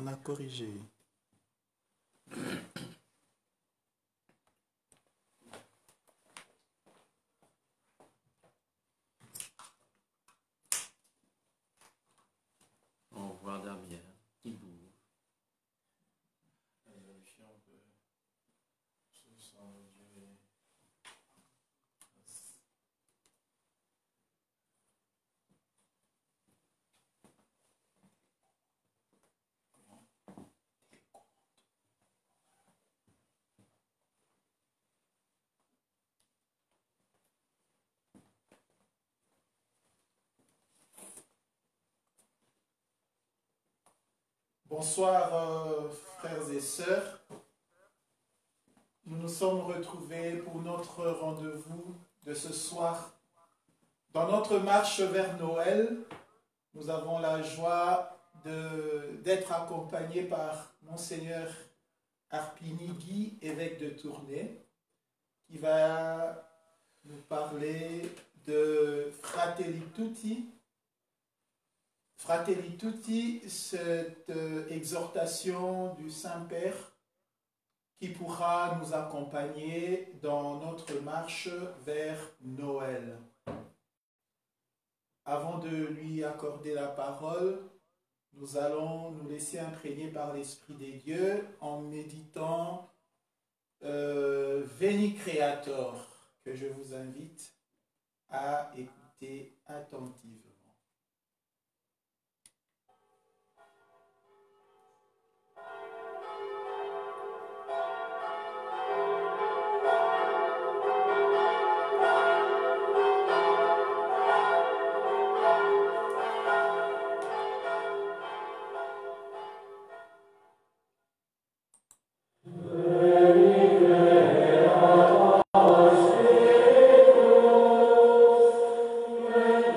on a corrigé. On voit Damien qui bouge. Bonsoir frères et sœurs. Nous nous sommes retrouvés pour notre rendez-vous de ce soir. Dans notre marche vers Noël, nous avons la joie d'être accompagnés par Monseigneur Arpini Guy, évêque de Tournai, qui va nous parler de Fratelli Tutti. Fratelli Tutti, cette exhortation du Saint-Père qui pourra nous accompagner dans notre marche vers Noël. Avant de lui accorder la parole, nous allons nous laisser imprégner par l'Esprit des dieux en méditant Veni Creator, que je vous invite à écouter attentivement.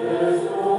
Yes.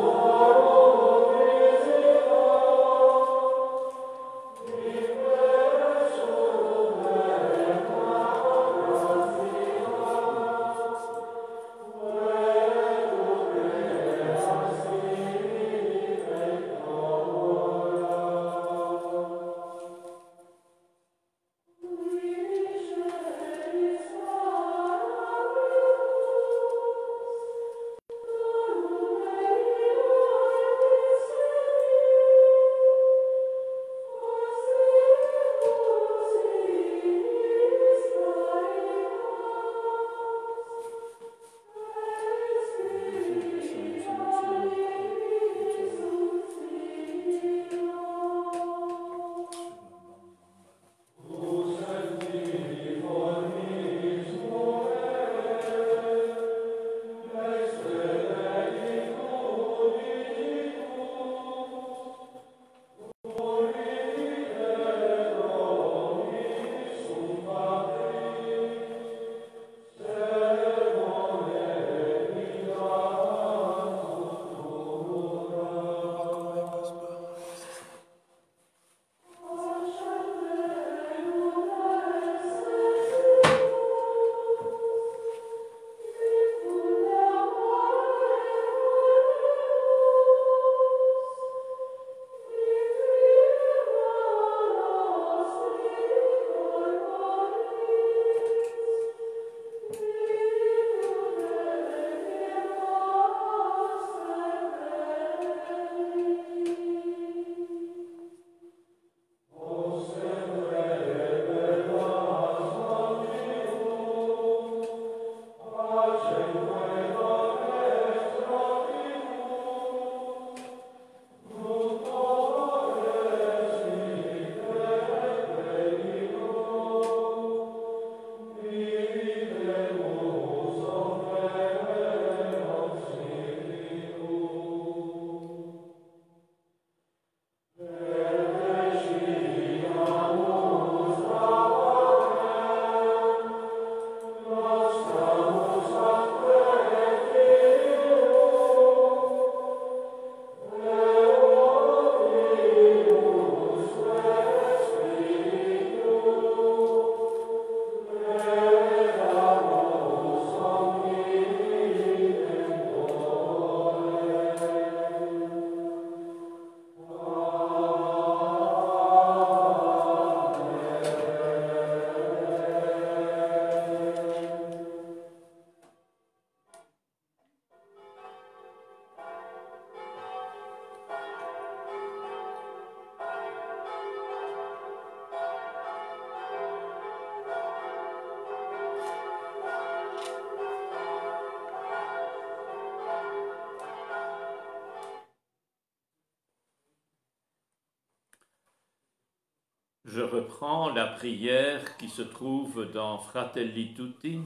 Je reprends la prière qui se trouve dans Fratelli Tutti.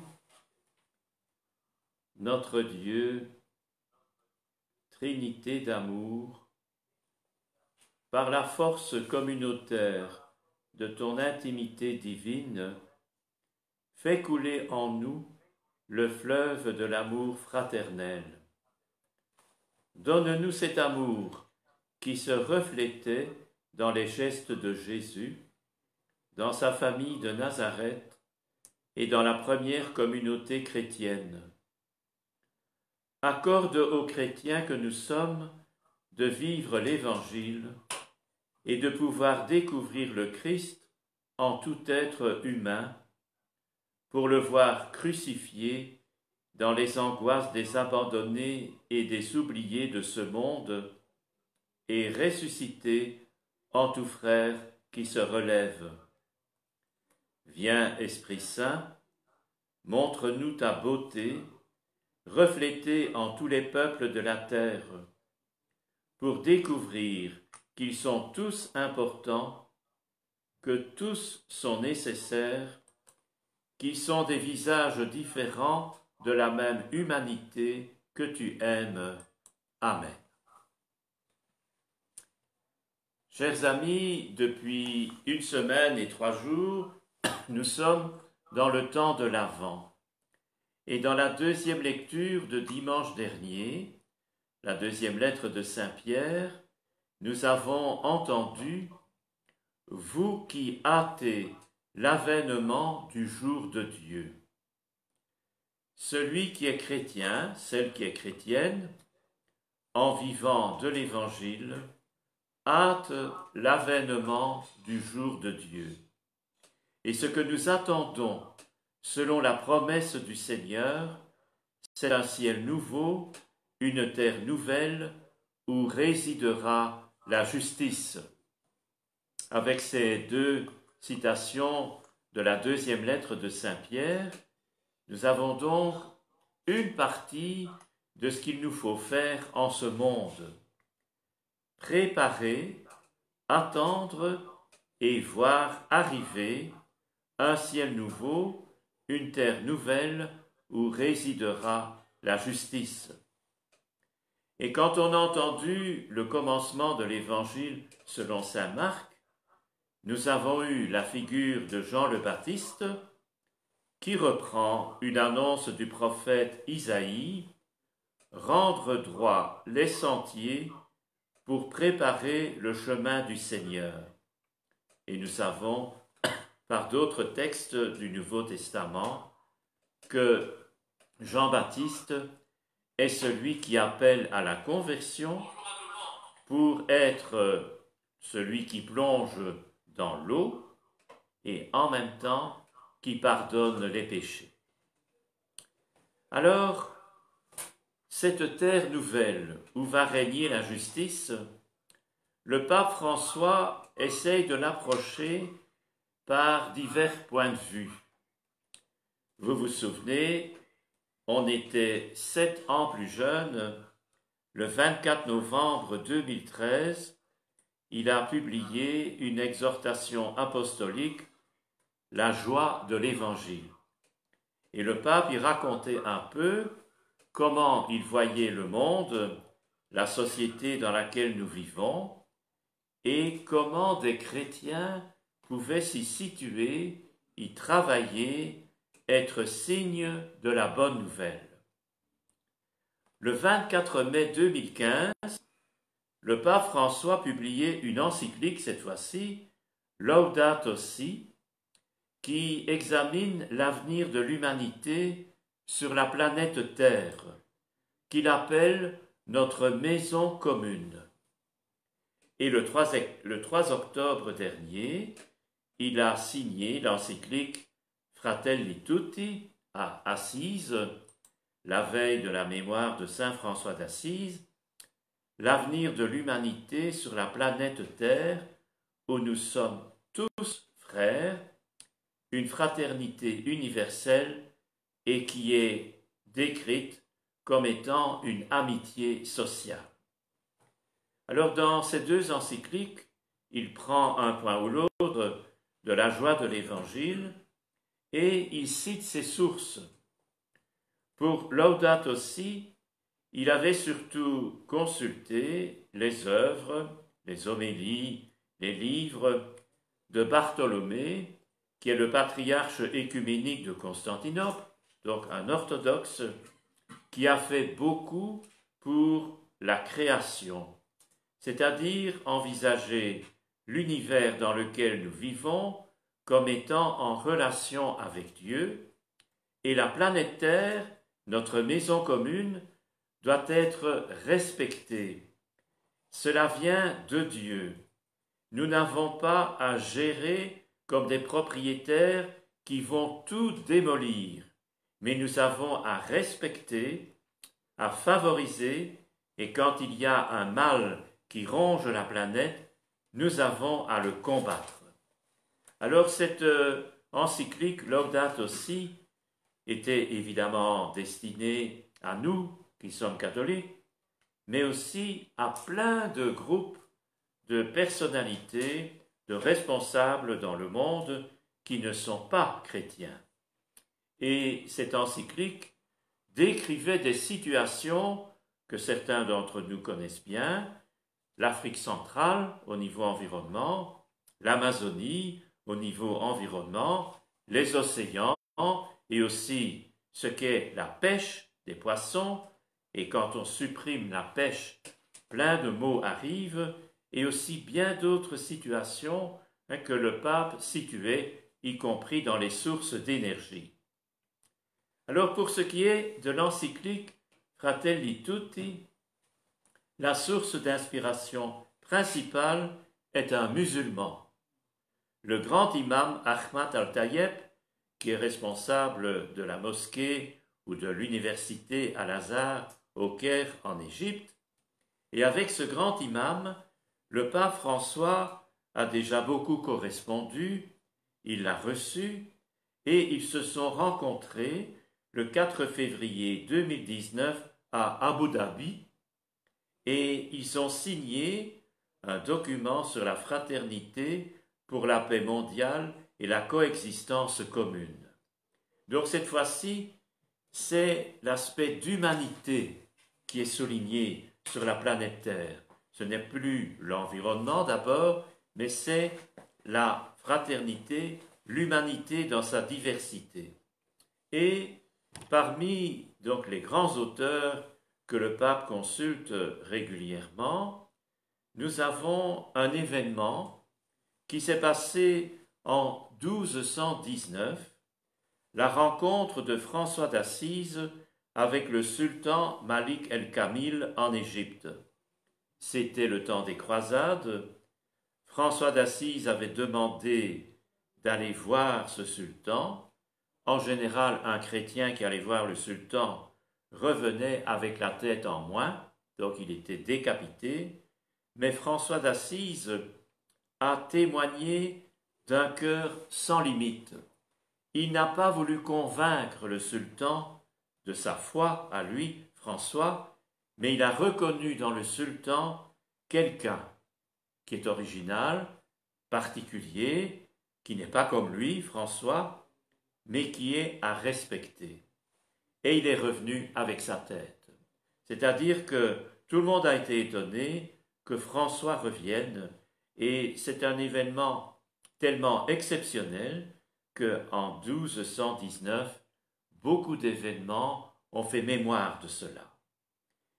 Notre Dieu, Trinité d'amour, par la force communautaire de ton intimité divine, fais couler en nous le fleuve de l'amour fraternel. Donne-nous cet amour qui se reflétait dans les gestes de Jésus, dans sa famille de Nazareth et dans la première communauté chrétienne. Accorde aux chrétiens que nous sommes de vivre l'Évangile et de pouvoir découvrir le Christ en tout être humain pour le voir crucifié dans les angoisses des abandonnés et des oubliés de ce monde et ressuscité en tout frère qui se relève. Viens, Esprit Saint, montre-nous ta beauté, reflétée en tous les peuples de la terre, pour découvrir qu'ils sont tous importants, que tous sont nécessaires, qu'ils sont des visages différents de la même humanité que tu aimes. Amen. Chers amis, depuis 1 semaine et 3 jours, nous sommes dans le temps de l'Avent. Et dans la deuxième lecture de dimanche dernier, la deuxième lettre de Saint Pierre, nous avons entendu « Vous qui hâtez l'avènement du jour de Dieu ». Celui qui est chrétien, celle qui est chrétienne, en vivant de l'Évangile, hâte l'avènement du jour de Dieu. Et ce que nous attendons, selon la promesse du Seigneur, c'est un ciel nouveau, une terre nouvelle, où résidera la justice. Avec ces deux citations de la deuxième lettre de Saint Pierre, nous avons donc une partie de ce qu'il nous faut faire en ce monde. Préparer, attendre et voir arriver un ciel nouveau, une terre nouvelle où résidera la justice. Et quand on a entendu le commencement de l'Évangile selon saint Marc, nous avons eu la figure de Jean le Baptiste qui reprend une annonce du prophète Isaïe, « Rendre droit les sentiers pour préparer le chemin du Seigneur ». Et nous savons, par d'autres textes du Nouveau Testament, que Jean-Baptiste est celui qui appelle à la conversion pour être celui qui plonge dans l'eau et en même temps qui pardonne les péchés. Alors, cette terre nouvelle où va régner la justice, le pape François essaye de l'approcher par divers points de vue. Vous vous souvenez, on était 7 ans plus jeune, le 24 novembre 2013, il a publié une exhortation apostolique, La joie de l'Évangile. Et le pape y racontait un peu comment il voyait le monde, la société dans laquelle nous vivons, et comment des chrétiens pouvaient s'y situer, y travailler, être signe de la bonne nouvelle. Le 24 mai 2015, le pape François publiait une encyclique, cette fois-ci, Laudato Si, qui examine l'avenir de l'humanité sur la planète Terre, qu'il appelle notre maison commune. Et le 3 octobre dernier, il a signé l'encyclique Fratelli Tutti à Assise, la veille de la mémoire de saint François d'Assise, l'avenir de l'humanité sur la planète Terre où nous sommes tous frères, une fraternité universelle et qui est décrite comme étant une amitié sociale. Alors dans ces deux encycliques, il prend un point ou l'autre de la joie de l'Évangile et il cite ses sources. Pour Laudato Si, il avait surtout consulté les œuvres, les homélies, les livres de Bartholomée, qui est le patriarche écuménique de Constantinople, donc un orthodoxe, qui a fait beaucoup pour la création, c'est-à-dire envisager l'univers dans lequel nous vivons comme étant en relation avec Dieu, et la planète Terre, notre maison commune, doit être respectée. Cela vient de Dieu. Nous n'avons pas à gérer comme des propriétaires qui vont tout démolir, mais nous avons à respecter, à favoriser, et quand il y a un mal qui ronge la planète, nous avons à le combattre. Alors cette encyclique Laudato Si était évidemment destinée à nous qui sommes catholiques, mais aussi à plein de groupes de personnalités, de responsables dans le monde qui ne sont pas chrétiens. Et cette encyclique décrivait des situations que certains d'entre nous connaissent bien, l'Afrique centrale au niveau environnement, l'Amazonie au niveau environnement, les océans et aussi ce qu'est la pêche des poissons. Et quand on supprime la pêche, plein de mots arrivent et aussi bien d'autres situations que le pape situait, y compris dans les sources d'énergie. Alors pour ce qui est de l'encyclique Fratelli Tutti, la source d'inspiration principale est un musulman. Le grand imam Ahmad Al-Tayeb, qui est responsable de la mosquée ou de l'université Al-Azhar au Caire en Égypte, et avec ce grand imam, le pape François a déjà beaucoup correspondu, il l'a reçu et ils se sont rencontrés le 4 février 2019 à Abu Dhabi et ils ont signé un document sur la fraternité pour la paix mondiale et la coexistence commune. Donc cette fois-ci, c'est l'aspect d'humanité qui est souligné sur la planète Terre. Ce n'est plus l'environnement d'abord, mais c'est la fraternité, l'humanité dans sa diversité. Et parmi donc les grands auteurs que le pape consulte régulièrement, nous avons un événement qui s'est passé en 1219, la rencontre de François d'Assise avec le sultan Malik el-Kamil en Égypte. C'était le temps des croisades. François d'Assise avait demandé d'aller voir ce sultan. En général, un chrétien qui allait voir le sultan revenait avec la tête en moins, donc il était décapité. Mais François d'Assise a témoigné d'un cœur sans limite. Il n'a pas voulu convaincre le sultan de sa foi à lui, François, mais il a reconnu dans le sultan quelqu'un qui est original, particulier, qui n'est pas comme lui, François, mais qui est à respecter. Et il est revenu avec sa tête. C'est-à-dire que tout le monde a été étonné que François revienne, et c'est un événement tellement exceptionnel qu'en 1219, beaucoup d'événements ont fait mémoire de cela.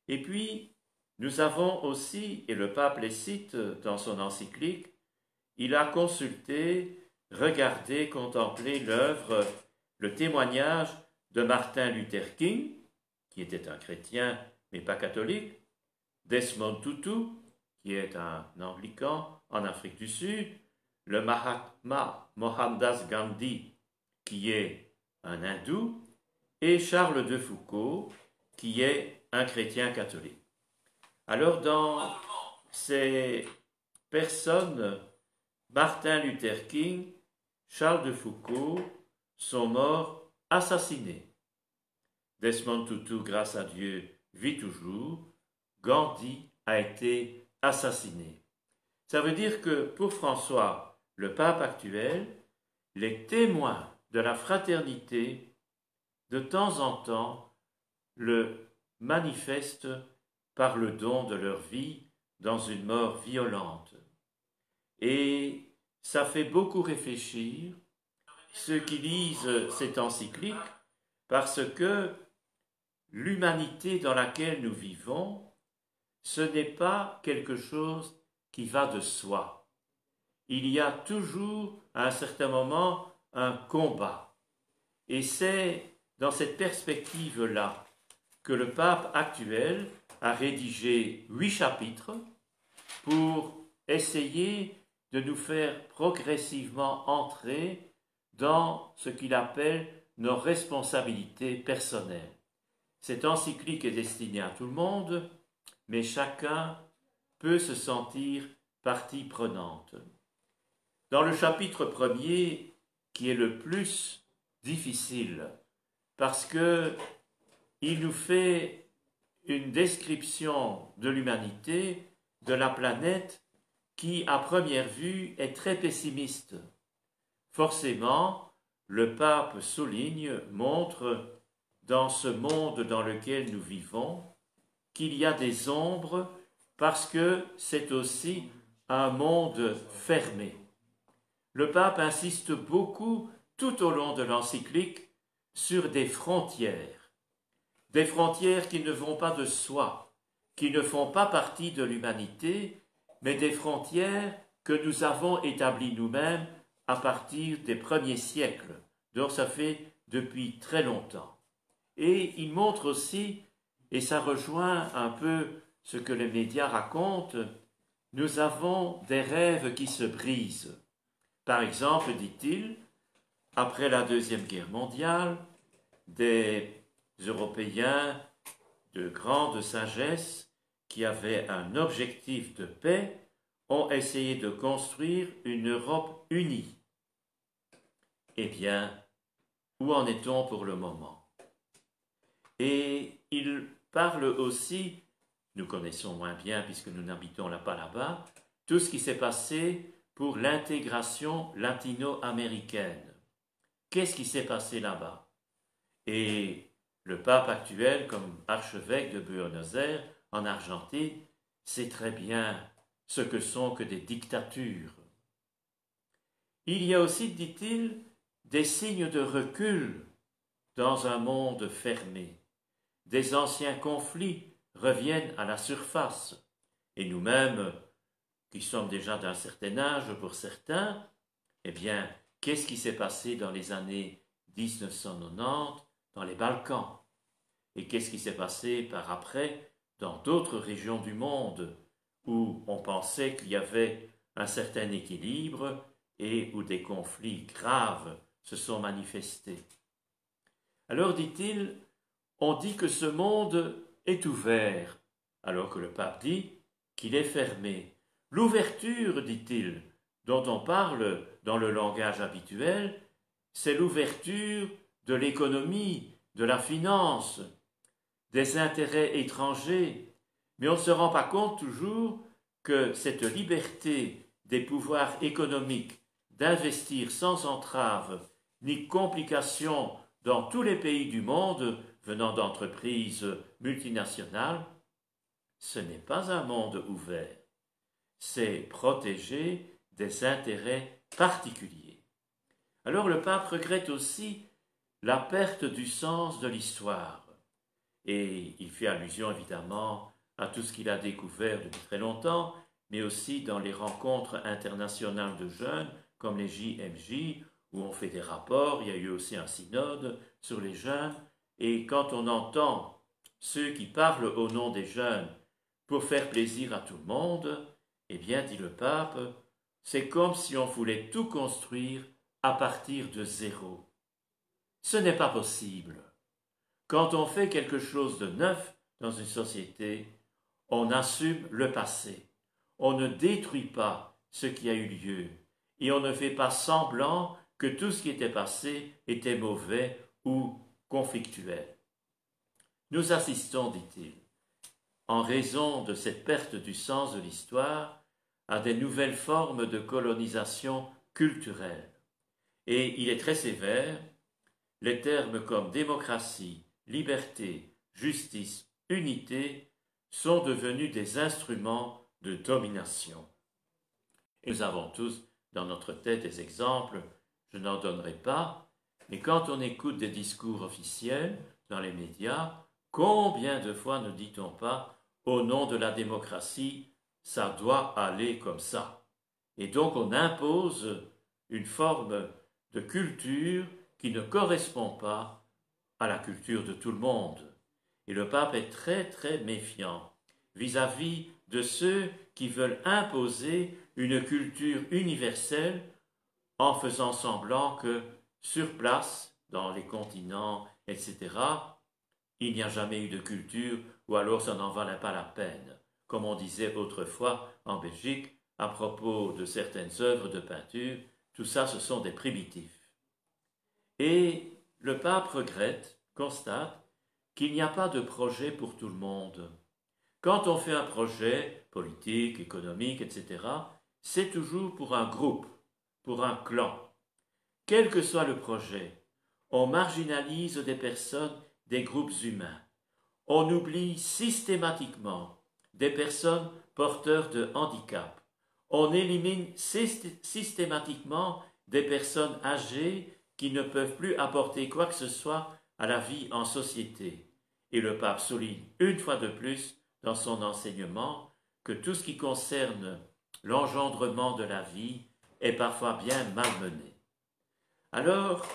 Et puis, nous avons aussi, et le pape les cite dans son encyclique, il a consulté, regardé, contemplé l'œuvre, le témoignage de Martin Luther King, qui était un chrétien mais pas catholique, Desmond Tutu, qui est un anglican en Afrique du Sud, le Mahatma Mohandas Gandhi, qui est un hindou, et Charles de Foucault, qui est un chrétien catholique. Alors dans ces personnes, Martin Luther King, Charles de Foucault sont morts assassinés. Desmond Tutu, grâce à Dieu, vit toujours. Gandhi a été assassiné. Ça veut dire que pour François, le pape actuel, les témoins de la fraternité, de temps en temps, le manifestent par le don de leur vie dans une mort violente. Et ça fait beaucoup réfléchir ceux qui lisent cette encyclique, parce que l'humanité dans laquelle nous vivons, ce n'est pas quelque chose qui va de soi. Il y a toujours, à un certain moment, un combat. Et c'est dans cette perspective-là que le pape actuel a rédigé 8 chapitres pour essayer de nous faire progressivement entrer dans ce qu'il appelle nos responsabilités personnelles. Cette encyclique est destinée à tout le monde, mais chacun peut se sentir partie prenante. Dans le chapitre premier, qui est le plus difficile, parce que il nous fait une description de l'humanité, de la planète, qui, à première vue, est très pessimiste. Forcément, le pape souligne, montre, dans ce monde dans lequel nous vivons, qu'il y a des ombres parce que c'est aussi un monde fermé. Le pape insiste beaucoup tout au long de l'encyclique sur des frontières qui ne vont pas de soi, qui ne font pas partie de l'humanité, mais des frontières que nous avons établies nous-mêmes à partir des premiers siècles. Donc ça fait depuis très longtemps. Et il montre aussi, et ça rejoint un peu ce que les médias racontent, nous avons des rêves qui se brisent. Par exemple, dit-il, après la Deuxième Guerre mondiale, des Européens de grande sagesse qui avaient un objectif de paix ont essayé de construire une Europe unie. Eh bien, où en est-on pour le moment? Et il parle aussi, nous connaissons moins bien puisque nous n'habitons pas là-bas, tout ce qui s'est passé pour l'intégration latino-américaine. Qu'est-ce qui s'est passé là-bas? Et le pape actuel, comme archevêque de Buenos Aires, en Argentine, sait très bien ce que sont que des dictatures. Il y a aussi, dit-il, des signes de recul dans un monde fermé. Des anciens conflits reviennent à la surface. Et nous-mêmes, qui sommes déjà d'un certain âge pour certains, eh bien, qu'est-ce qui s'est passé dans les années 1990 dans les Balkans? Et qu'est-ce qui s'est passé par après dans d'autres régions du monde où on pensait qu'il y avait un certain équilibre et où des conflits graves se sont manifestés? Alors, dit-il, on dit que ce monde est ouvert, alors que le pape dit qu'il est fermé. L'ouverture, dit-il, dont on parle dans le langage habituel, c'est l'ouverture de l'économie, de la finance, des intérêts étrangers, mais on ne se rend pas compte toujours que cette liberté des pouvoirs économiques d'investir sans entrave ni complication dans tous les pays du monde venant d'entreprises multinationales, ce n'est pas un monde ouvert, c'est protéger des intérêts particuliers. Alors le pape regrette aussi la perte du sens de l'histoire. Et il fait allusion évidemment à tout ce qu'il a découvert depuis très longtemps, mais aussi dans les rencontres internationales de jeunes, comme les JMJ, où on fait des rapports. Il y a eu aussi un synode sur les jeunes. Et quand on entend ceux qui parlent au nom des jeunes pour faire plaisir à tout le monde, eh bien, dit le pape, c'est comme si on voulait tout construire à partir de zéro. Ce n'est pas possible. Quand on fait quelque chose de neuf dans une société, on assume le passé. On ne détruit pas ce qui a eu lieu et on ne fait pas semblant que tout ce qui était passé était mauvais ou conflictuel. Nous assistons, dit-il, en raison de cette perte du sens de l'histoire, à des nouvelles formes de colonisation culturelle. Et il est très sévère. Les termes comme démocratie, liberté, justice, unité sont devenus des instruments de domination. Et nous avons tous dans notre tête des exemples, je n'en donnerai pas, mais quand on écoute des discours officiels dans les médias, combien de fois ne dit-on pas au nom de la démocratie, ça doit aller comme ça. Et donc on impose une forme de culture qui ne correspond pas à la culture de tout le monde. Et le pape est très très méfiant vis-à-vis de ceux qui veulent imposer une culture universelle en faisant semblant que sur place, dans les continents, etc., il n'y a jamais eu de culture, ou alors ça n'en valait pas la peine, comme on disait autrefois en Belgique à propos de certaines œuvres de peinture, tout ça ce sont des primitifs. Et le pape regrette, constate, qu'il n'y a pas de projet pour tout le monde. Quand on fait un projet politique, économique, etc., c'est toujours pour un groupe, pour un clan. Quel que soit le projet, on marginalise des personnes, des groupes humains. On oublie systématiquement des personnes porteurs de handicap. On élimine systématiquement des personnes âgées qui ne peuvent plus apporter quoi que ce soit à la vie en société. Et le pape souligne une fois de plus dans son enseignement que tout ce qui concerne l'engendrement de la vie est parfois bien malmené. Alors,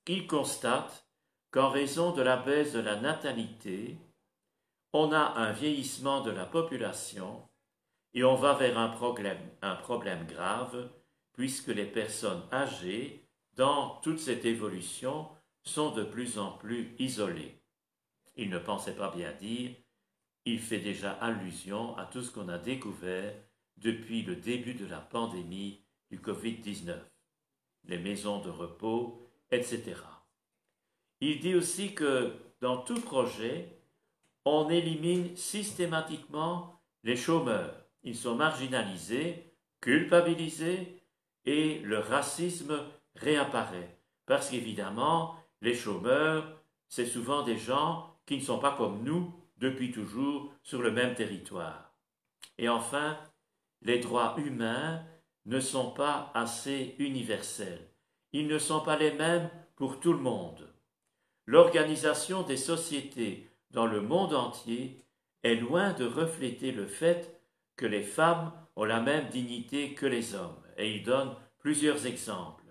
il constate qu'en raison de la baisse de la natalité, on a un vieillissement de la population et on va vers un problème grave puisque les personnes âgées, dans toute cette évolution, sont de plus en plus isolées. Il ne pensait pas bien dire, il fait déjà allusion à tout ce qu'on a découvert depuis le début de la pandémie du Covid-19, les maisons de repos, etc. Il dit aussi que dans tout projet, on élimine systématiquement les chômeurs. Ils sont marginalisés, culpabilisés et le racisme réapparaît. Parce qu'évidemment, les chômeurs, c'est souvent des gens qui ne sont pas comme nous depuis toujours sur le même territoire. Et enfin, les droits humains ne sont pas assez universels. Ils ne sont pas les mêmes pour tout le monde. L'organisation des sociétés dans le monde entier est loin de refléter le fait que les femmes ont la même dignité que les hommes. Et il donne plusieurs exemples.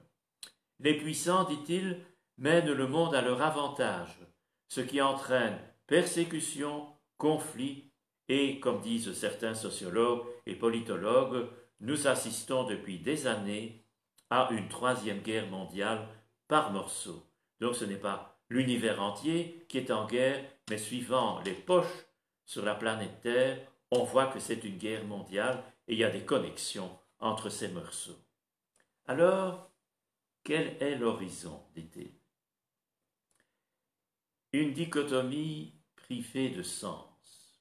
Les puissants, dit-il, mènent le monde à leur avantage, ce qui entraîne persécution, conflit et, comme disent certains sociologues et politologues, nous assistons depuis des années à une troisième guerre mondiale par morceaux. Donc ce n'est pas l'univers entier qui est en guerre, mais suivant les poches sur la planète Terre, on voit que c'est une guerre mondiale et il y a des connexions entre ces morceaux. Alors, quel est l'horizon, dit-il? Une dichotomie privée de sens.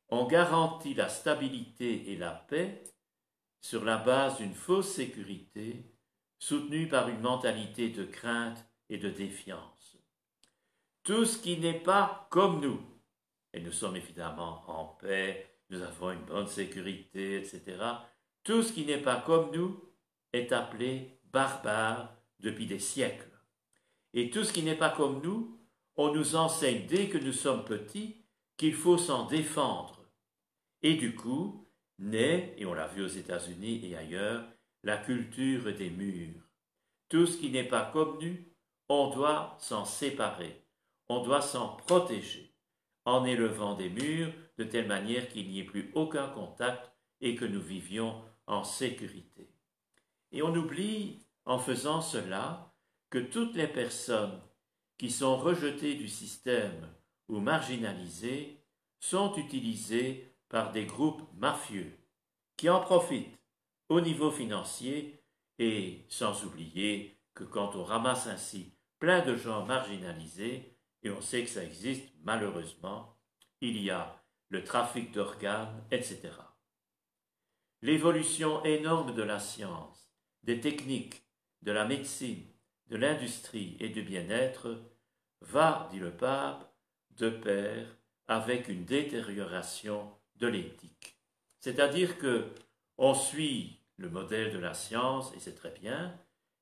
On garantit la stabilité et la paix sur la base d'une fausse sécurité soutenue par une mentalité de crainte et de défiance. Tout ce qui n'est pas comme nous, et nous sommes évidemment en paix, nous avons une bonne sécurité, etc., tout ce qui n'est pas comme nous est appelé barbare depuis des siècles. Et tout ce qui n'est pas comme nous, on nous enseigne dès que nous sommes petits qu'il faut s'en défendre. Et du coup, naît, et on l'a vu aux États-Unis et ailleurs, la culture des murs. Tout ce qui n'est pas comme nous, on doit s'en séparer, on doit s'en protéger, en élevant des murs de telle manière qu'il n'y ait plus aucun contact et que nous vivions en sécurité. Et on oublie, en faisant cela, que toutes les personnes qui sont rejetées du système ou marginalisées sont utilisées par des groupes mafieux qui en profitent au niveau financier et sans oublier que quand on ramasse ainsi plein de gens marginalisés, et on sait que ça existe malheureusement, il y a le trafic d'organes, etc. L'évolution énorme de la science des techniques, de la médecine, de l'industrie et du bien-être va, dit le pape, de pair avec une détérioration de l'éthique. C'est-à-dire que on suit le modèle de la science, et c'est très bien,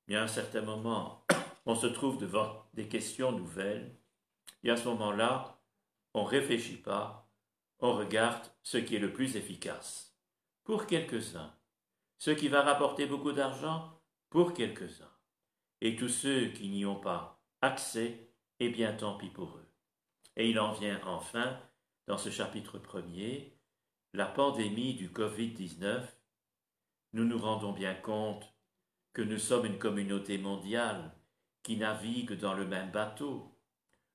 mais à un certain moment, on se trouve devant des questions nouvelles, et à ce moment-là, on ne réfléchit pas, on regarde ce qui est le plus efficace. Pour quelques-uns, ce qui va rapporter beaucoup d'argent, pour quelques-uns. Et tous ceux qui n'y ont pas accès, eh bien tant pis pour eux. Et il en vient enfin, dans ce chapitre premier, la pandémie du Covid-19. Nous nous rendons bien compte que nous sommes une communauté mondiale qui navigue dans le même bateau.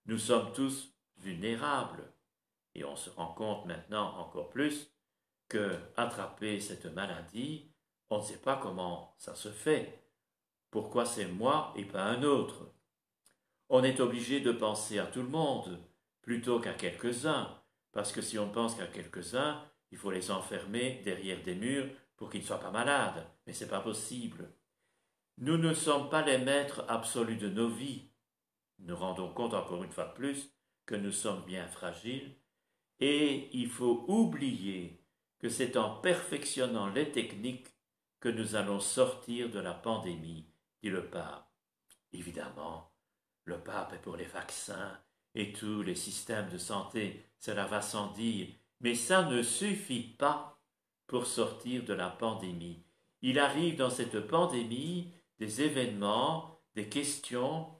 Nous sommes tous vulnérables et on se rend compte maintenant encore plus que attraper cette maladie, on ne sait pas comment ça se fait. Pourquoi c'est moi et pas un autre? On est obligé de penser à tout le monde plutôt qu'à quelques-uns, parce que si on pense qu'à quelques-uns, il faut les enfermer derrière des murs pour qu'ils ne soient pas malades, mais ce n'est pas possible. Nous ne sommes pas les maîtres absolus de nos vies. Nous rendons compte encore une fois de plus que nous sommes bien fragiles, et il faut oublier que c'est en perfectionnant les techniques que nous allons sortir de la pandémie, dit le pape. Évidemment, le pape est pour les vaccins et tous les systèmes de santé, cela va sans dire, mais ça ne suffit pas pour sortir de la pandémie. Il arrive dans cette pandémie des événements, des questions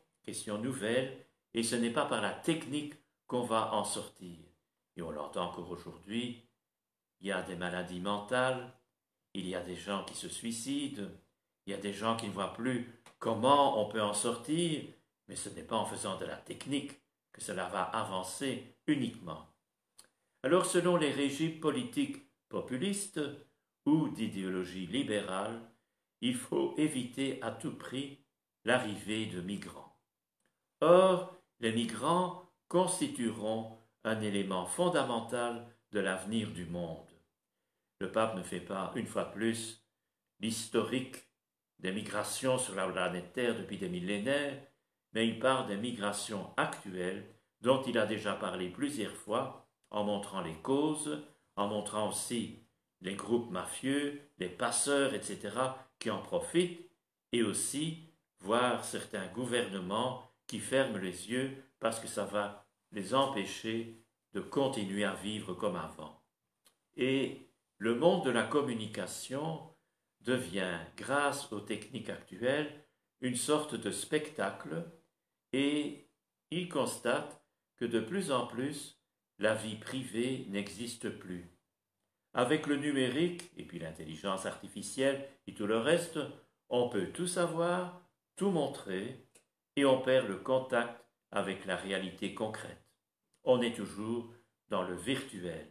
nouvelles, et ce n'est pas par la technique qu'on va en sortir. Et on l'entend encore aujourd'hui, il y a des maladies mentales, il y a des gens qui se suicident, il y a des gens qui ne voient plus comment on peut en sortir, mais ce n'est pas en faisant de la technique que cela va avancer uniquement. Alors selon les régimes politiques populistes ou d'idéologie libérale, il faut éviter à tout prix l'arrivée de migrants. Or, les migrants constitueront un élément fondamental de l'avenir du monde. Le pape ne fait pas, une fois de plus, l'historique des migrations sur la planète Terre depuis des millénaires, mais il parle des migrations actuelles dont il a déjà parlé plusieurs fois en montrant les causes, en montrant aussi les groupes mafieux, les passeurs, etc., qui en profitent, et aussi voir certains gouvernements qui ferment les yeux parce que ça va les empêcher de continuer à vivre comme avant. Et le monde de la communication devient, grâce aux techniques actuelles, une sorte de spectacle, et il constate que de plus en plus, la vie privée n'existe plus. Avec le numérique, et puis l'intelligence artificielle et tout le reste, on peut tout savoir, tout montrer, et on perd le contact avec la réalité concrète. On est toujours dans le virtuel.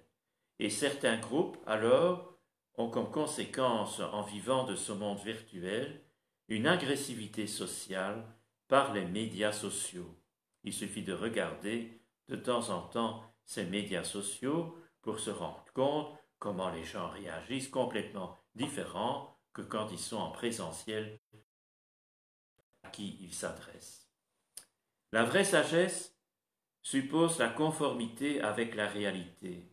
Et certains groupes, alors, ont comme conséquence, en vivant de ce monde virtuel, une agressivité sociale par les médias sociaux. Il suffit de regarder de temps en temps ces médias sociaux pour se rendre compte comment les gens réagissent complètement différents que quand ils sont en présentiel à qui ils s'adressent. La vraie sagesse suppose la conformité avec la réalité.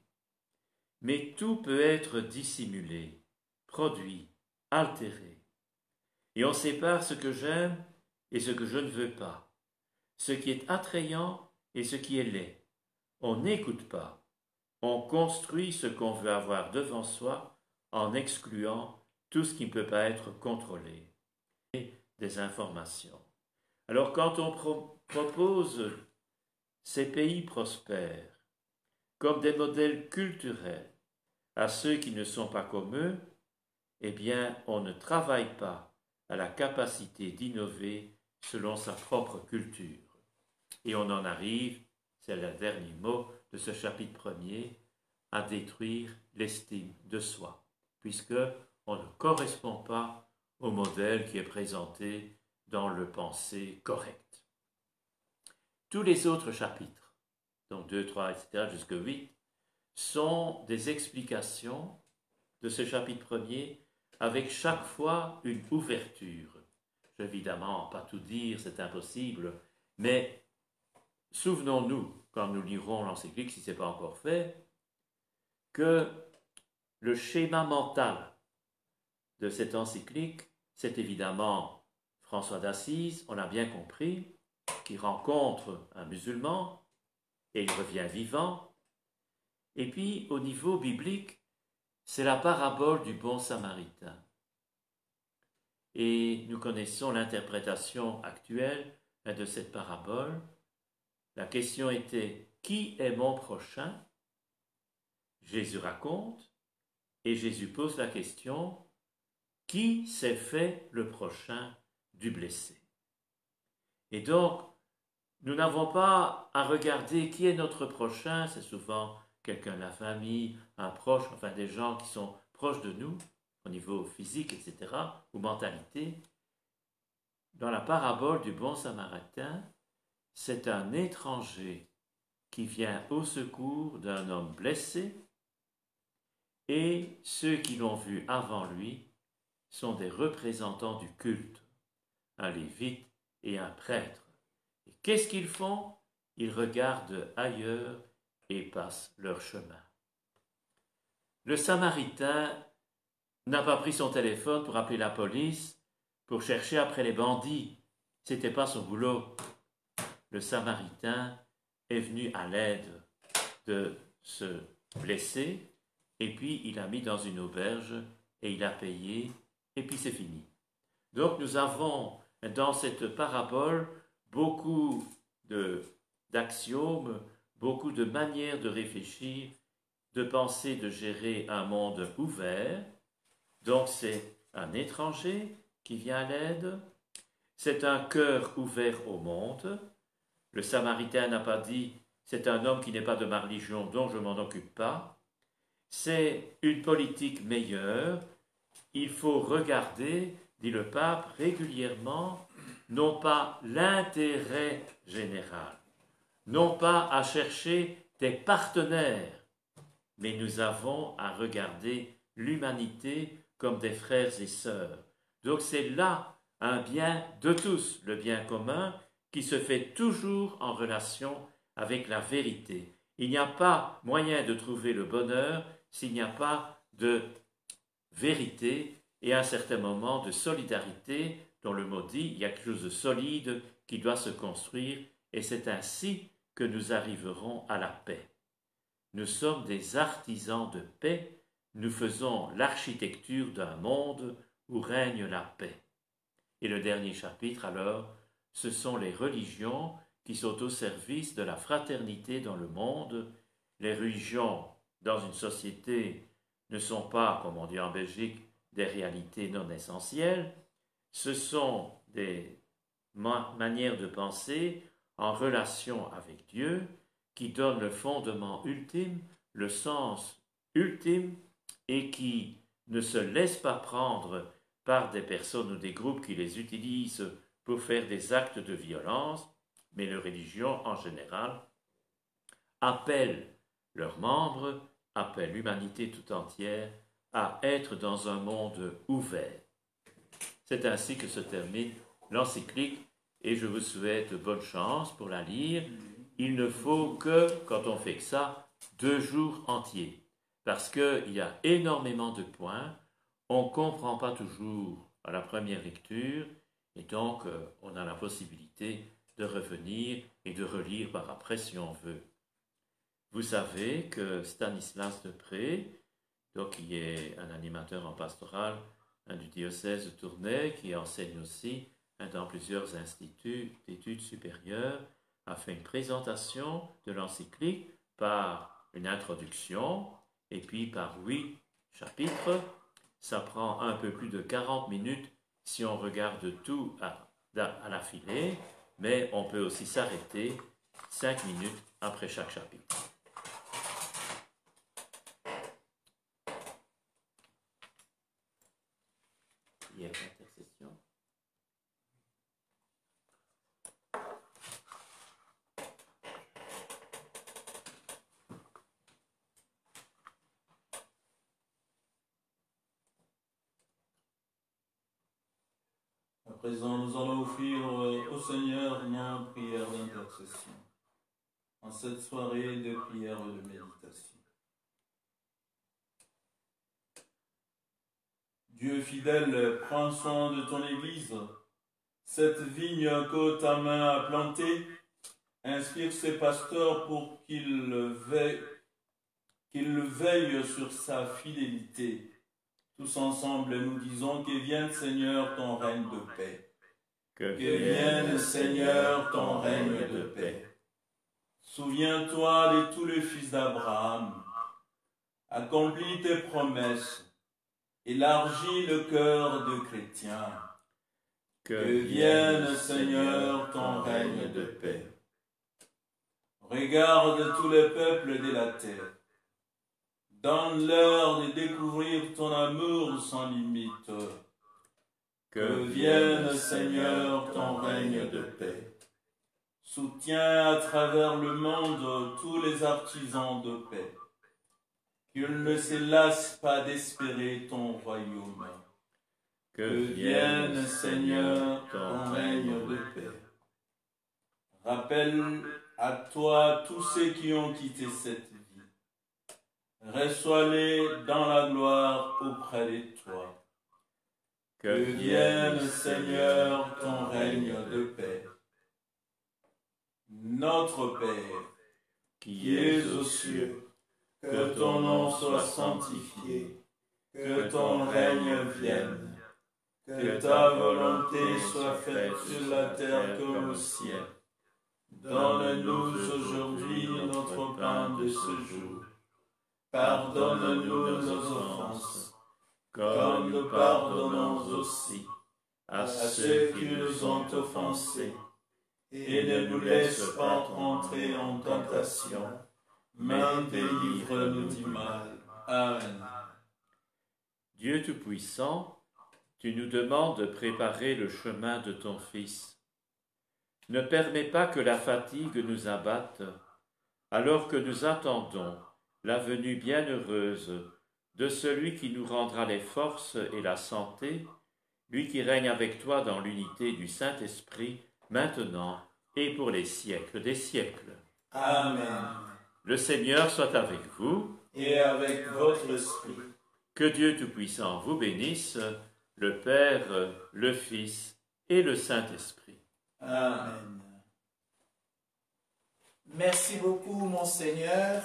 Mais tout peut être dissimulé, produit, altéré. Et on sépare ce que j'aime et ce que je ne veux pas, ce qui est attrayant et ce qui est laid. On n'écoute pas, on construit ce qu'on veut avoir devant soi en excluant tout ce qui ne peut pas être contrôlé. Et des informations. Alors quand on propose ces pays prospères comme des modèles culturels à ceux qui ne sont pas comme eux, eh bien, on ne travaille pas à la capacité d'innover selon sa propre culture. Et on en arrive, c'est le dernier mot de ce chapitre premier, à détruire l'estime de soi, puisque on ne correspond pas au modèle qui est présenté dans le pensée correct. Tous les autres chapitres, donc 2, 3, etc., jusqu'à 8, sont des explications de ce chapitre premier avec chaque fois une ouverture. Je vais évidemment pas tout dire, c'est impossible, mais souvenons-nous, quand nous lirons l'encyclique, si ce n'est pas encore fait, que le schéma mental de cette encyclique, c'est évidemment François d'Assise, on l'a bien compris, qui rencontre un musulman et il revient vivant. Et puis, au niveau biblique, c'est la parabole du bon samaritain. Et nous connaissons l'interprétation actuelle de cette parabole. La question était, qui est mon prochain? Jésus raconte, et Jésus pose la question, qui s'est fait le prochain du blessé? Et donc, nous n'avons pas à regarder qui est notre prochain, c'est souvent quelqu'un de la famille, un proche, enfin des gens qui sont proches de nous, au niveau physique, etc., ou mentalité. Dans la parabole du bon samaritain, c'est un étranger qui vient au secours d'un homme blessé, et ceux qui l'ont vu avant lui sont des représentants du culte, un lévite et un prêtre. Et qu'est-ce qu'ils font? Ils regardent ailleurs et passent leur chemin. Le Samaritain n'a pas pris son téléphone pour appeler la police, pour chercher après les bandits. Ce n'était pas son boulot. Le Samaritain est venu à l'aide de ce blessé, et puis il l'a mis dans une auberge, et il a payé, et puis c'est fini. Donc nous avons dans cette parabole beaucoup d'axiomes, beaucoup de manières de réfléchir, de penser, de gérer un monde ouvert. Donc c'est un étranger qui vient à l'aide, c'est un cœur ouvert au monde. Le Samaritain n'a pas dit « c'est un homme qui n'est pas de ma religion, donc je ne m'en occupe pas ». C'est une politique meilleure. Il faut regarder, dit le pape régulièrement, non pas l'intérêt général, non pas à chercher des partenaires, mais nous avons à regarder l'humanité comme des frères et sœurs. Donc c'est là un bien de tous, le bien commun, qui se fait toujours en relation avec la vérité. Il n'y a pas moyen de trouver le bonheur s'il n'y a pas de vérité et à un certain moment de solidarité, dont le mot dit, il y a quelque chose de solide qui doit se construire, et c'est ainsi que nous arriverons à la paix. Nous sommes des artisans de paix, nous faisons l'architecture d'un monde où règne la paix. Et le dernier chapitre, alors, ce sont les religions qui sont au service de la fraternité dans le monde. Les religions dans une société ne sont pas, comme on dit en Belgique, des réalités non essentielles, ce sont des manières de penser en relation avec Dieu qui donnent le fondement ultime, le sens ultime et qui ne se laissent pas prendre par des personnes ou des groupes qui les utilisent pour faire des actes de violence, mais les religions en général appellent leurs membres, appellent l'humanité tout entière à être dans un monde ouvert. C'est ainsi que se termine l'encyclique et je vous souhaite bonne chance pour la lire. Il ne faut que, quand on fait que ça, 2 jours entiers, parce qu'il y a énormément de points, on ne comprend pas toujours à la première lecture, et donc on a la possibilité de revenir et de relire par après si on veut. Vous savez que Stanislas Depré, donc qui est un animateur en pastoral du diocèse de Tournai, qui enseigne aussi dans plusieurs instituts d'études supérieures, a fait une présentation de l'encyclique par une introduction et puis par 8 chapitres. Ça prend un peu plus de 40 minutes si on regarde tout à l'affilée, mais on peut aussi s'arrêter 5 minutes après chaque chapitre. Il y a une intercession. présent, nous allons offrir au Seigneur nos prières d'intercession en cette soirée de prière et de méditation. Dieu fidèle, prends soin de ton Église. Cette vigne que ta main a plantée, inspire ses pasteurs pour qu'ils veillent sur sa fidélité. Tous ensemble, nous disons que vienne, Seigneur, ton règne de paix. Que vienne, Seigneur, ton règne de paix. Souviens-toi de tous les fils d'Abraham. Accomplis tes promesses. Élargis le cœur de chrétiens. Que vienne, Seigneur, ton règne de paix. Regarde tous les peuples de la terre. Donne-leur de découvrir ton amour sans limite. Que vienne, Seigneur, ton règne de paix. Soutiens à travers le monde tous les artisans de paix. Qu'ils ne se lassent pas d'espérer ton royaume. Que vienne, Seigneur, ton règne de paix. Rappelle à toi tous ceux qui ont quitté cette vie. Reçois-les dans la gloire auprès de toi. Que vienne, Seigneur, ton règne de paix. Notre Père, qui es aux cieux, que ton nom soit sanctifié, que ton règne vienne, que ta volonté soit faite sur la terre comme au ciel. Donne-nous aujourd'hui notre pain de ce jour. Pardonne-nous nos offenses, comme nous pardonnons aussi à ceux qui nous ont offensés. Et ne nous laisse pas entrer en tentation, mais délivre-nous du mal. Amen. Dieu Tout-Puissant, tu nous demandes de préparer le chemin de ton Fils. Ne permets pas que la fatigue nous abatte, alors que nous attendons la venue bienheureuse de celui qui nous rendra les forces et la santé, lui qui règne avec toi dans l'unité du Saint-Esprit, maintenant et pour les siècles des siècles. Amen. Le Seigneur soit avec vous. Et avec votre esprit. Que Dieu Tout-Puissant vous bénisse, le Père, le Fils et le Saint-Esprit. Amen. Merci beaucoup, Monseigneur.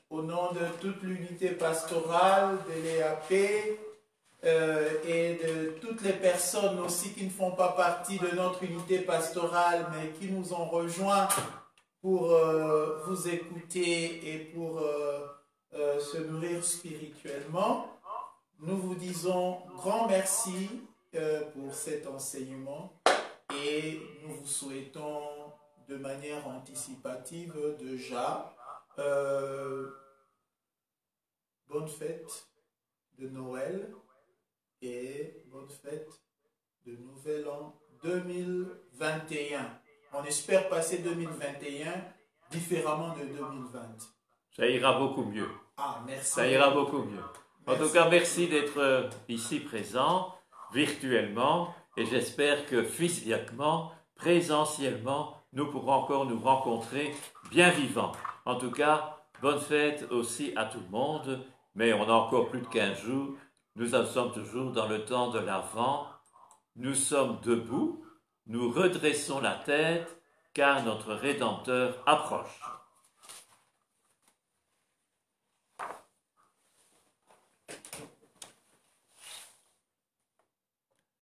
Au nom de toute l'unité pastorale de l'EAP et de toutes les personnes aussi qui ne font pas partie de notre unité pastorale, mais qui nous ont rejoints pour vous écouter et pour se nourrir spirituellement, nous vous disons grand merci pour cet enseignement et nous vous souhaitons de manière anticipative déjà bonne fête de Noël et bonne fête de Nouvel An 2021. On espère passer 2021 différemment de 2020. Ça ira beaucoup mieux. Ah, merci. Ça ira beaucoup mieux. En tout cas, merci d'être ici présent, virtuellement, et j'espère que physiquement, présentiellement, nous pourrons encore nous rencontrer bien vivants. En tout cas, bonne fête aussi à tout le monde, mais on a encore plus de 15 jours. Nous sommes toujours dans le temps de l'Avent. Nous sommes debout, nous redressons la tête, car notre Rédempteur approche.